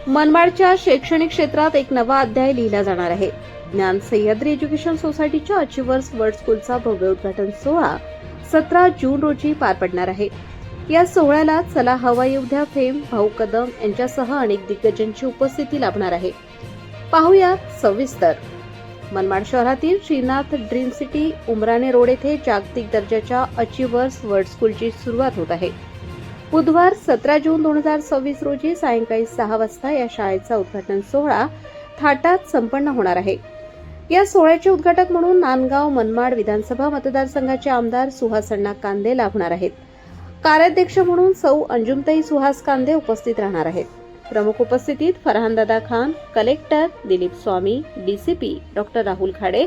मनमाडच्या शैक्षणिक क्षेत्रात एक नवा अध्याय लिहिला जाणार आहे. ज्ञान सह्याद्री एज्युकेशन सोसायटीच्या अचिव्हर्स वर्ल्ड स्कूलचा भव्य उद्घाटन सोहळा 17 जून रोजी पार पडणार आहे. या सोहळ्याला चला हवा येऊ द्या फेम भाऊ कदम यांच्यासह अनेक दिग्गजांची उपस्थिती लाभणार आहे. पाहुयात सविस्तर. मनमाड शहरातील Shrinath dream city Umrane road येथे जागतिक दर्जाच्या अचिव्हर्स वर्ल्ड स्कूलची सुरुवात होत आहे. बुधवार 17 जून 2026 रोजी सायंकाळी 6 वाजता या शाळेचा उद्घाटन सोहळा थाटात संपन्न होणार आहे. या सोहळ्याचे उद्घाटक म्हणून नांदगाव मनमाड विधानसभा मतदारसंघाचे आमदार सुहासअण्णा कांदे लाभणार आहेत. कार्याध्यक्ष म्हणून सौ अंजुमताई सुहास कांदे उपस्थित राहणार आहेत. प्रमुख उपस्थितीत Farhan Dada Khan, collector Dilip Swami, DCP doctor Rahul Khade,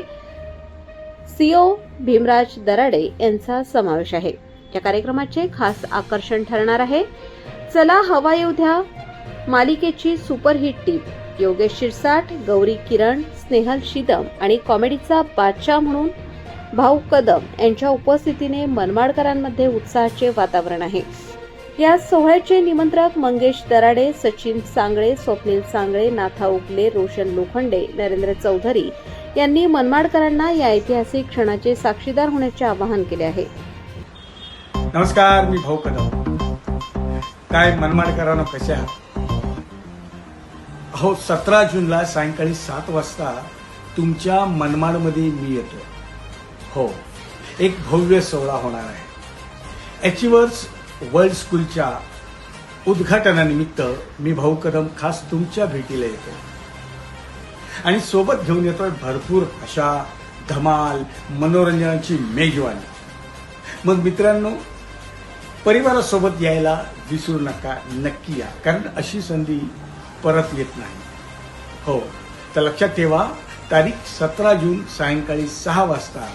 CO Bhimraj Darade यांचा समावेश आहे. या कार्यक्रमाचे खास आकर्षण ठरणार आहे चला हवा येऊ द्या मालिकेची सुपरहिट टीम. योगेश शिरसाट, गौरी किरण, स्नेहल शिदम आणि कॉमेडीचा बादशाह म्हणून भाऊ कदम यांच्या उपस्थितीने मनमाडकरांमध्ये उत्साहाचे वातावरण आहे. या सोहळ्याचे निमंत्रक मंगेश दराडे, सचिन सांगळे, स्वप्नील सांगळे, नाथा उगले, रोशन लोखंडे, नरेंद्र चौधरी यांनी मनमाडकरांना या ऐतिहासिक क्षणाचे साक्षीदार होण्याचे आवाहन केले आहे. नमस्कार, मी भाऊ कदम. काय मनमाडकरांना कसे आहात? हो, 17 जूनला सायंकाळी 7 वाजता तुमच्या मनमाडमध्ये मी येतोय. हो, एक भव्य सोहळा होणार आहे. अचिव्हर्स वर्ल्ड स्कूलच्या उद्घाटनानिमित्त मी भाऊ कदम खास तुमच्या भेटीला येतो आणि सोबत घेऊन येतोय भरपूर अशा धमाल मनोरंजनाची मेजवानी. मग मित्रांनो, परिवारासोबत यायला विसरू नका, नक्की या, कारण अशी संधी परत येत नाही. हो, तर लक्षात ठेवा, तारीख 17 जून सायंकाळी 6 वाजता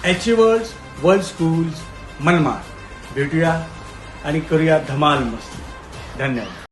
अचिव्हर्स वर्ल्ड स्कूल्स मनमाड. भेटूया आणि करूया धमाल मस्ती. धन्यवाद.